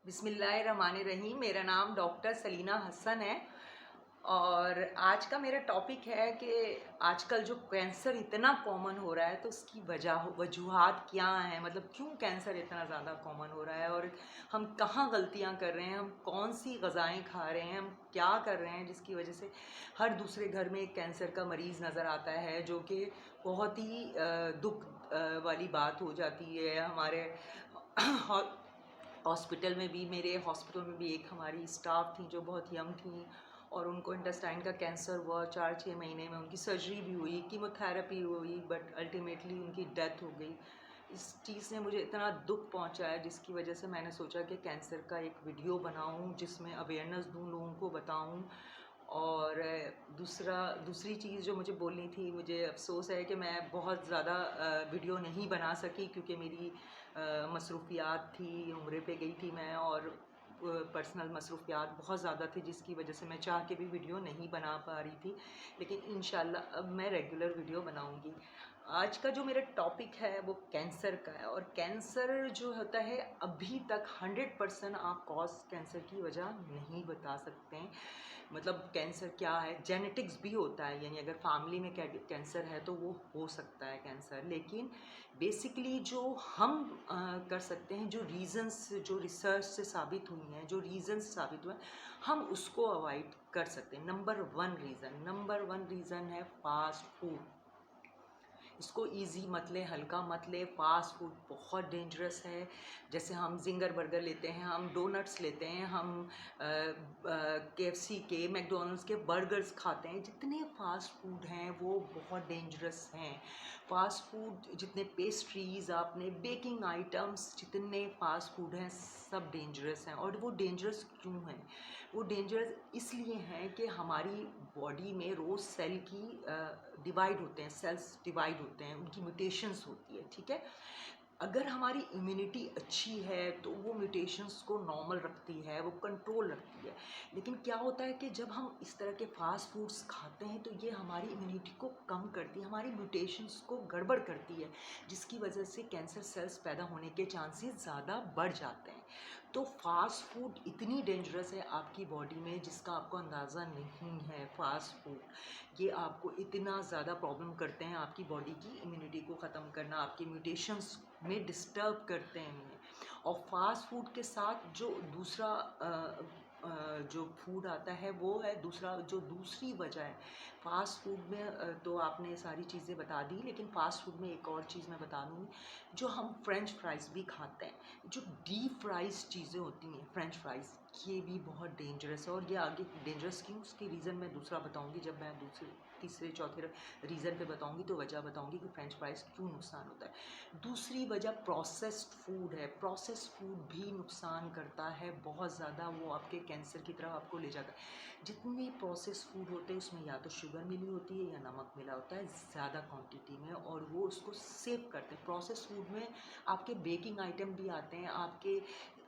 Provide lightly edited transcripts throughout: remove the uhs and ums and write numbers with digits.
बिस्मिल्लाहिर्रहमानिर्रहीम। मेरा नाम डॉक्टर सलीना हसन है और आज का मेरा टॉपिक है कि आजकल जो कैंसर इतना कॉमन हो रहा है तो उसकी वजूहात क्या हैं, मतलब क्यों कैंसर इतना ज़्यादा कॉमन हो रहा है और हम कहाँ गलतियाँ कर रहे हैं, हम कौन सी ग़िज़ाएँ खा रहे हैं, हम क्या कर रहे हैं जिसकी वजह से हर दूसरे घर में एक कैंसर का मरीज़ नज़र आता है, जो कि बहुत ही दुख वाली बात हो जाती है। हमारे हॉस्पिटल में भी, मेरे हॉस्पिटल में भी एक हमारी स्टाफ थी जो बहुत यंग थी और उनको इंटेस्टाइन का कैंसर हुआ। 4-6 महीने में उनकी सर्जरी भी हुई, कीमोथेरेपी हुई, बट अल्टीमेटली उनकी डेथ हो गई। इस चीज़ ने मुझे इतना दुख पहुंचाया जिसकी वजह से मैंने सोचा कि कैंसर का एक वीडियो बनाऊं जिसमें अवेयरनेस दूं, लोगों को बताऊं। और दूसरी चीज़ जो मुझे बोलनी थी, मुझे अफ़सोस है कि मैं बहुत ज़्यादा वीडियो नहीं बना सकी क्योंकि मेरी मसरूफ़ियात थी, उम्रे पे गई थी मैं और पर्सनल मसरूफ़ियात बहुत ज़्यादा थी जिसकी वजह से मैं चाह के भी वीडियो नहीं बना पा रही थी। लेकिन इंशाल्लाह अब मैं रेगुलर वीडियो बनाऊंगी। आज का जो मेरा टॉपिक है वो कैंसर का है और कैंसर जो होता है, अभी तक 100% आप कॉज कैंसर की वजह नहीं बता सकते हैं। मतलब कैंसर क्या है, जेनेटिक्स भी होता है, यानी अगर फैमिली में कैंसर है तो वो हो सकता है कैंसर। लेकिन बेसिकली जो हम कर सकते हैं, जो रीज़न्स, जो रिसर्च से साबित हुई हैं, जो रीज़न्स साबित हुए हैं, हम उसको अवॉइड कर सकते हैं। नंबर वन रीज़न है फास्ट फूड। इसको इजी मत ले, हल्का मत ले। फास्ट फूड बहुत डेंजरस है। जैसे हम जिंगर बर्गर लेते हैं, हम डोनट्स लेते हैं, हम KFC के, मैकडोनल्ड्स के बर्गर्स खाते हैं। जितने फास्ट फूड हैं वो बहुत डेंजरस हैं। फास्ट फूड जितने पेस्ट्रीज़, आपने बेकिंग आइटम्स, जितने फास्ट फूड हैं सब डेंजरस हैं। और वो डेंजरस क्यों हैं? वो डेंजरस इसलिए हैं कि हमारी बॉडी में रोज़ सेल की डिवाइड होते हैं, सेल्स डिवाइड होते हैं, उनकी म्यूटेशंस होती है, ठीक है। अगर हमारी इम्यूनिटी अच्छी है तो वो म्यूटेशंस को नॉर्मल रखती है, वो कंट्रोल रखती है। लेकिन क्या होता है कि जब हम इस तरह के फास्ट फूड्स खाते हैं तो ये हमारी इम्यूनिटी को कम करती है, हमारी म्यूटेशंस को गड़बड़ करती है, जिसकी वजह से कैंसर सेल्स पैदा होने के चांसेस ज़्यादा बढ़ जाते हैं। तो फास्ट फूड इतनी डेंजरस है आपकी बॉडी में जिसका आपको अंदाज़ा नहीं है। फास्ट फूड ये आपको इतना ज़्यादा प्रॉब्लम करते हैं, आपकी बॉडी की इम्यूनिटी को ख़त्म करना, आपके म्यूटेशंस में डिस्टर्ब करते हैं। और फास्ट फूड के साथ जो दूसरा जो फूड आता है वो है दूसरी वजह है फास्ट फूड में। तो आपने सारी चीज़ें बता दी, लेकिन फास्ट फूड में एक और चीज़ मैं बता दूँगी। जो हम फ्रेंच फ्राइज़ भी खाते हैं, जो डीप फ्राइज़ चीज़ें होती हैं फ्रेंच फ्राइज़, ये भी बहुत डेंजरस है। और ये आगे डेंजरस क्यों, उसके रीज़न मैं दूसरा बताऊंगी। जब मैं दूसरे तीसरे चौथे रीज़न पे बताऊंगी तो वजह बताऊंगी कि फ्रेंच फ्राइज़ क्यों नुकसान होता है। दूसरी वजह प्रोसेस्ड फूड है। प्रोसेस्ड फूड भी नुकसान करता है बहुत ज़्यादा, वो आपके कैंसर की तरफ आपको ले जाता है। जितने प्रोसेस्ड फूड होते हैं उसमें या तो शुगर मिली होती है या नमक मिला होता है ज़्यादा क्वांटिटी में, और वो उसको सेव करते हैं। प्रोसेस्ड फूड में आपके बेकिंग आइटम भी आते हैं, आपके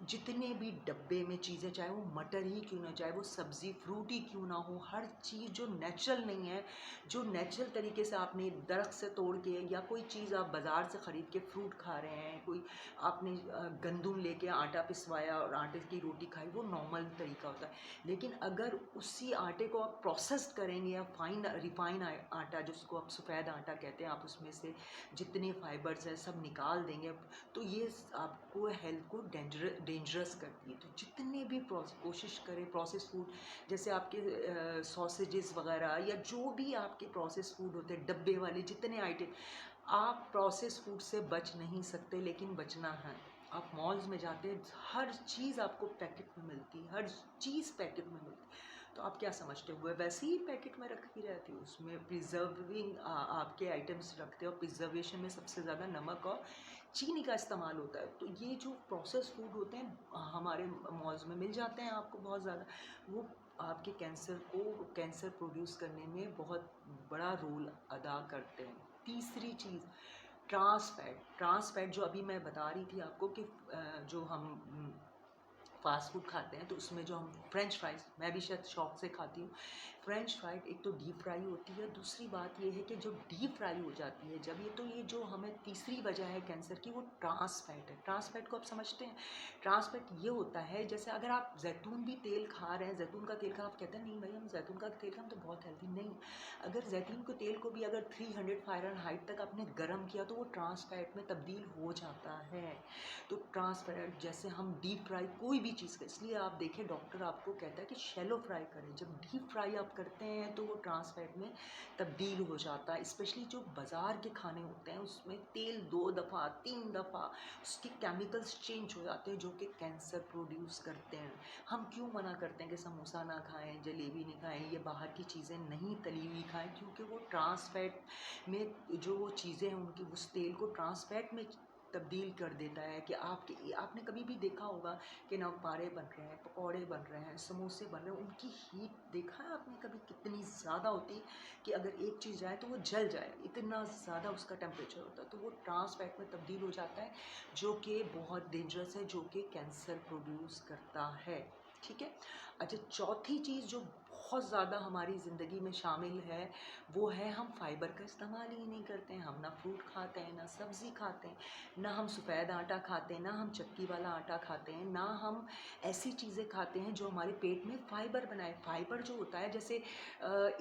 जितने भी डब्बे में चीज़ें, चाहे वो मटर ही क्यों ना, चाहे वो सब्ज़ी फ्रूट ही क्यों ना हो, हर चीज़ जो नेचुरल नहीं है, जो नेचुरल तरीके से आपने दरख्त से तोड़ के, या कोई चीज़ आप बाज़ार से ख़रीद के फ्रूट खा रहे हैं, कोई आपने गंदुम लेके आटा पिसवाया और आटे की रोटी खाई, वो नॉर्मल तरीका होता है। लेकिन अगर उसी आटे को आप प्रोसेस्ड करेंगे, या रिफाइन आटा जिसको आप सफ़ेद आटा कहते हैं, आप उसमें से जितने फाइबर्स हैं सब निकाल देंगे, तो ये आपको हेल्थ को डेंजरस करती है। तो जितने भी कोशिश करें प्रोसेस फूड, जैसे आपके सॉसेजेस वगैरह, या जो भी आपके प्रोसेस फूड होते हैं डब्बे वाले जितने आइटम, आप प्रोसेस फूड से बच नहीं सकते, लेकिन बचना है। आप मॉल्स में जाते हैं, हर चीज़ आपको पैकेट में मिलती है, हर चीज़ पैकेट में मिलती है। तो आप क्या समझते हुए वैसे ही पैकेट में रखी रहती है, उसमें प्रिजर्विंग आपके आइटम्स रखते हैं, और प्रिजर्वेशन में सबसे ज़्यादा नमक और चीनी का इस्तेमाल होता है। तो ये जो प्रोसेस फूड होते हैं हमारे मॉल्स में मिल जाते हैं आपको बहुत ज़्यादा, वो आपके कैंसर प्रोड्यूस करने में बहुत बड़ा रोल अदा करते हैं। तीसरी चीज़ ट्रांस फैट जो अभी मैं बता रही थी आपको कि जो हम फास्ट फूड खाते हैं तो उसमें जो हम फ्रेंच फ्राइज, मैं भी शायद शौक से खाती हूँ। फ्रेंच फ्राइड एक तो डीप फ्राई होती है, दूसरी बात ये है कि जो डीप फ्राई हो जाती है जब, ये तो ये जो हमें तीसरी वजह है कैंसर की, वो ट्रांस फैट है। ट्रांस फैट को आप समझते हैं? ट्रांस फैट ये होता है जैसे अगर आप जैतून भी तेल खा रहे हैं, जैतून का तेल खा, आप कहते हैं नहीं भाई हम जैतून का तेल खा, हम तो बहुत हेल्दी। नहीं, अगर जैतून के तेल को भी अगर 300 फ़ारेनहाइट तक आपने गर्म किया तो वो ट्रांस फैट में तब्दील हो जाता है। तो ट्रांस फैट जैसे हम डीप फ्राई कोई भी चीज़ का, इसलिए आप देखें डॉक्टर आपको कहता है कि शैलो फ्राई करें। जब डीप फ्राई आप करते हैं तो वो ट्रांस फैट में तब्दील हो जाता है। स्पेशली जो बाज़ार के खाने होते हैं उसमें तेल 2 दफ़ा 3 दफ़ा उसके केमिकल्स चेंज हो जाते हैं जो कि कैंसर प्रोड्यूस करते हैं। हम क्यों मना करते हैं कि समोसा ना खाएं, जलेबी नहीं खाएं, ये बाहर की चीज़ें नहीं तली हुई खाएं? क्योंकि वो ट्रांस फैट में जो वो चीज़ें हैं उनकी उस तेल को ट्रांस फैट में तब्दील कर देता है। कि आपने कभी भी देखा होगा कि नवपारे बन रहे हैं, पकौड़े बन रहे हैं, समोसे बन रहे हैं, उनकी हीट देखा है आपने कभी कितनी ज़्यादा होती है कि अगर एक चीज़ जाए तो वो जल जाए, इतना ज़्यादा उसका टेम्परेचर होता है। तो वो ट्रांस फैट में तब्दील हो जाता है जो कि बहुत डेंजरस है, जो कि कैंसर प्रोड्यूस करता है। ठीक है। अच्छा, चौथी चीज़ जो बहुत ज़्यादा हमारी ज़िंदगी में शामिल है वो है हम फाइबर का इस्तेमाल ही नहीं करते हैं। हम ना फ्रूट खाते हैं, ना सब्ज़ी खाते हैं, ना हम सफ़ेद आटा खाते हैं, ना हम चक्की वाला आटा खाते हैं, ना हम ऐसी चीज़ें खाते हैं जो हमारे पेट में फ़ाइबर बनाए। फ़ाइबर जो होता है जैसे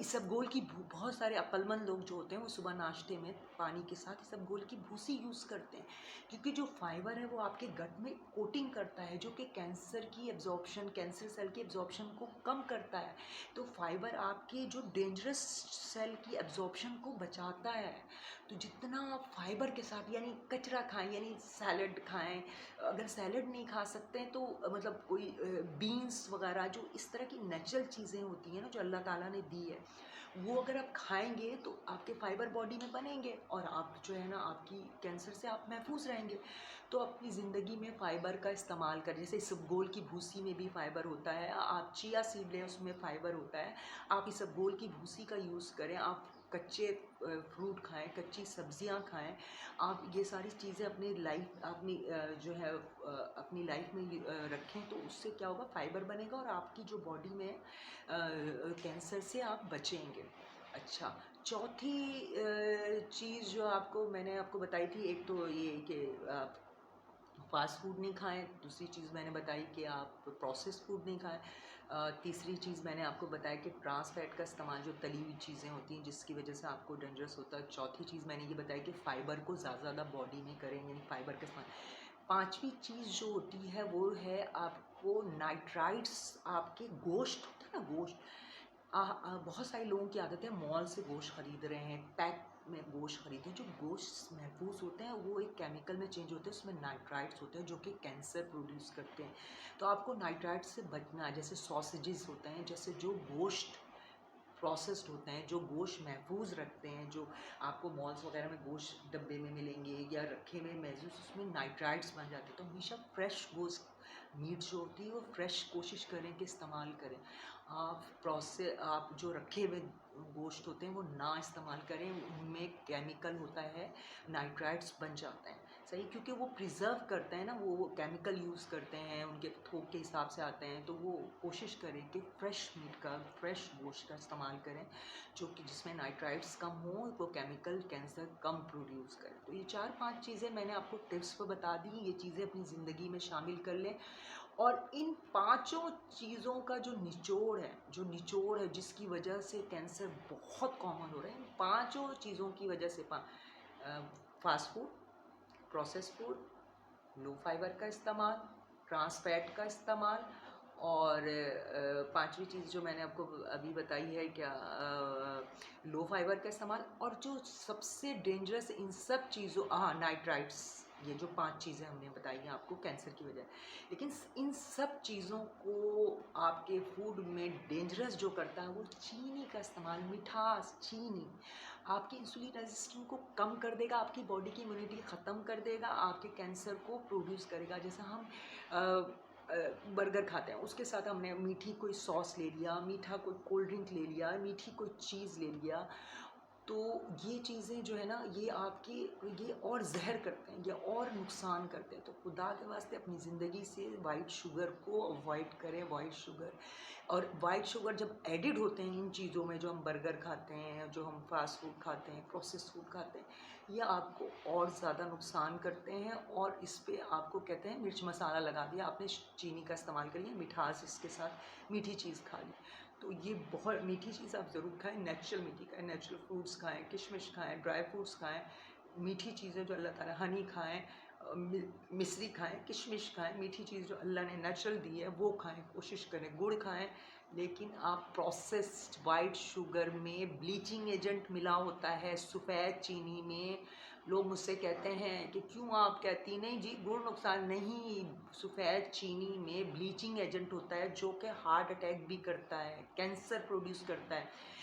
इसबगोल की बहुत सारे अक्लमंद लोग जो होते हैं वो सुबह नाश्ते में पानी के साथ इसबगोल की भूसी यूज़ करते हैं, क्योंकि जो फाइबर है वो आपके गट में कोटिंग करता है जो कि कैंसर की एब्जॉर्प्शन, कैंसर सेल की एब्जॉर्प्शन को कम करता है। तो फाइबर आपके जो डेंजरस सेल की एब्जॉर्प्शन को बचाता है। तो जितना आप फाइबर के साथ यानी कचरा खाएं, यानी सैलड खाएं, अगर सैलड नहीं खा सकते हैं तो मतलब कोई बीन्स वगैरह जो इस तरह की नेचुरल चीज़ें होती हैं ना जो अल्लाह ताला ने दी है, वो अगर आप खाएंगे तो आपके फाइबर बॉडी में बनेंगे और आप जो है ना आपकी कैंसर से आप महफूज रहेंगे। तो अपनी ज़िंदगी में फ़ाइबर का इस्तेमाल करें। जैसे इसबगोल की भूसी में भी फ़ाइबर होता है, आप चिया सीड लें उसमें फ़ाइबर होता है। आप इसबगोल की भूसी का यूज़ करें, आप कच्चे फ्रूट खाएं, कच्ची सब्जियां खाएं। आप ये सारी चीज़ें अपनी लाइफ अपनी जो है अपनी लाइफ में रखें तो उससे क्या होगा, फ़ाइबर बनेगा और आपकी जो बॉडी में कैंसर से आप बचेंगे। अच्छा, चौथी चीज़ जो मैंने आपको बताई थी, एक तो ये कि आप फास्ट फूड नहीं खाएं, दूसरी चीज़ मैंने बताई कि आप प्रोसेस्ड फूड नहीं खाएं, तीसरी चीज़ मैंने आपको बताया कि ट्रांस फैट का इस्तेमाल जो तली हुई चीज़ें होती हैं जिसकी वजह से आपको डेंजरस होता है। चौथी चीज़ मैंने ये बताई कि फ़ाइबर को ज़्यादा बॉडी में करें, यानी फ़ाइबर का इस्तेमाल। पांचवी चीज़ जो होती है वो है आपको नाइट्राइट्स, आपके गोश्त होता है ना, गोश्त, बहुत सारे लोगों की आदत है मॉल से गोश्त खरीद रहे हैं, पैक में गोश्त खरीदें। जो गोश्त महफूज होते हैं वो एक केमिकल में चेंज होते हैं, उसमें नाइट्राइट्स होते हैं जो कि कैंसर प्रोड्यूस करते हैं। तो आपको नाइट्राइट्स से बचना है। जैसे सॉसेजेस होते हैं, जैसे जो गोश्त प्रोसेस्ड होते हैं, जो गोश्त महफूज रखते हैं, जो आपको मॉल्स वगैरह में गोश्त डब्बे में मिलेंगे या रखे हुए महसूस, उसमें नाइट्राइट्स बन जाते हैं। तो हमेशा फ्रेश गोश्त मीट जो होती है वो फ्रेश कोशिश करें कि इस्तेमाल करें। आप जो रखे हुए गोश्त होते हैं वो ना इस्तेमाल करें, उनमें केमिकल होता है, नाइट्राइट्स बन जाते हैं। सही, क्योंकि वो प्रिजर्व करते हैं ना, वो केमिकल यूज़ करते हैं, उनके थोक के हिसाब से आते हैं। तो वो कोशिश करें कि फ्रेश मीट का, फ्रेश गोश्त का इस्तेमाल करें जो कि जिसमें नाइट्राइट्स कम हो, वो केमिकल कैंसर कम प्रोड्यूस करें। तो ये 4-5 चीज़ें मैंने आपको टिप्स पर बता दी, ये चीज़ें अपनी ज़िंदगी में शामिल कर लें। और इन पांचों चीज़ों का जो निचोड़ है जिसकी वजह से कैंसर बहुत कॉमन हो रहा है, इन पांचों चीज़ों की वजह से फास्ट फूड, प्रोसेस फूड, लो फाइबर का इस्तेमाल, ट्रांस फैट का इस्तेमाल, और पांचवी चीज़ जो मैंने आपको अभी बताई है क्या, लो फाइबर का इस्तेमाल। और जो सबसे डेंजरस इन सब चीज़ों, हाँ, नाइट्राइट्स, ये जो 5 चीज़ें हमने बताई हैं आपको कैंसर की वजह। लेकिन इन सब चीज़ों को आपके फूड में डेंजरस जो करता है वो चीनी का इस्तेमाल, मिठास, चीनी आपकी इंसुलिन रेजिस्टेंस को कम कर देगा, आपकी बॉडी की इम्यूनिटी ख़त्म कर देगा, आपके कैंसर को प्रोड्यूस करेगा। जैसे हम बर्गर खाते हैं, उसके साथ हमने मीठी कोई सॉस ले लिया, मीठा कोई कोल्ड ड्रिंक ले लिया, मीठी कोई चीज़ ले लिया, तो ये चीज़ें जो है ना, ये आपकी ये और ज़हर करते हैं, ये और नुकसान करते हैं। तो खुदा के वास्ते अपनी ज़िंदगी से वाइट शुगर को अवॉइड करें। वाइट शुगर, और वाइट शुगर जब एडिड होते हैं इन चीज़ों में, जो हम बर्गर खाते हैं, जो हम फास्ट फूड खाते हैं, प्रोसेस्ड फूड खाते हैं, ये आपको और ज़्यादा नुकसान करते हैं। और इस पे आपको कहते हैं मिर्च मसाला लगा दिया आपने, चीनी का इस्तेमाल कर लिया, मिठास इसके साथ मीठी चीज़ खा ली। तो ये बहुत मीठी चीज़ आप ज़रूर खाएं, नेचुरल मीठी खाएं, नेचुरल फ्रूट्स खाएं, किशमिश खाएं, ड्राई फ्रूट्स खाएं, मीठी चीज़ें जो अल्लाह ताला, हनी खाएं, मिश्री खाएं, किशमिश खाएं, मीठी चीज़ जो अल्लाह ने नेचुरल दी है वो खाएं, कोशिश करें गुड़ खाएं। लेकिन आप प्रोसेस्ड वाइट शुगर में ब्लीचिंग एजेंट मिला होता है, सफ़ेद चीनी में। लोग मुझसे कहते हैं कि क्यों आप कहती नहीं जी गुड़ नुकसान नहीं, सफ़ेद चीनी में ब्लीचिंग एजेंट होता है जो कि हार्ट अटैक भी करता है, कैंसर प्रोड्यूस करता है।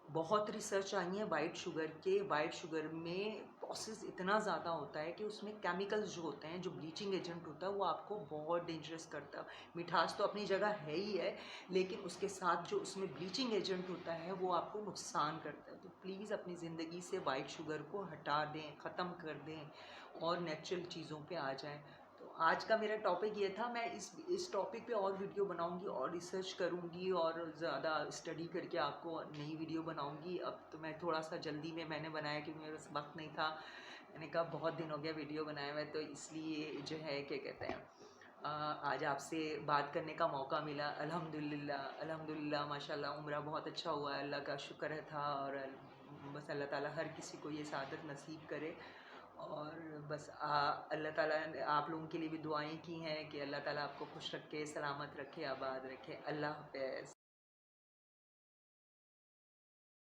बहुत रिसर्च आई है वाइट शुगर के, वाइट शुगर में प्रोसेस इतना ज़्यादा होता है कि उसमें केमिकल्स जो होते हैं, जो ब्लीचिंग एजेंट होता है, वो आपको बहुत डेंजरस करता है। मिठास तो अपनी जगह है ही है, लेकिन उसके साथ जो उसमें ब्लीचिंग एजेंट होता है वो आपको नुकसान करता है। तो प्लीज़ अपनी ज़िंदगी से वाइट शुगर को हटा दें, ख़त्म कर दें और नेचुरल चीज़ों पे आ जाएं। तो आज का मेरा टॉपिक ये था। मैं इस टॉपिक पे और वीडियो बनाऊंगी और रिसर्च करूंगी और ज़्यादा स्टडी करके आपको नई वीडियो बनाऊंगी। अब तो मैं थोड़ा सा जल्दी में मैंने बनाया क्योंकि मेरे पास वक्त नहीं था। मैंने कहा बहुत दिन हो गया वीडियो बनाए हुए, तो इसलिए जो है क्या कहते हैं, आज आपसे बात करने का मौका मिला। अल्हम्दुलिल्लाह, अल्हम्दुलिल्लाह, माशाल्लाह, उम्रा बहुत अच्छा हुआ है, अल्लाह का शुक्र है था। और बस अल्लाह ताला हर किसी को ये सादत नसीब करे। और बस अल्लाह ताला ने आप लोगों के लिए भी दुआएं की हैं कि अल्लाह ताला आपको खुश रखे, सलामत रखे, आबाद रखे। अल्लाह हाफ़िज़।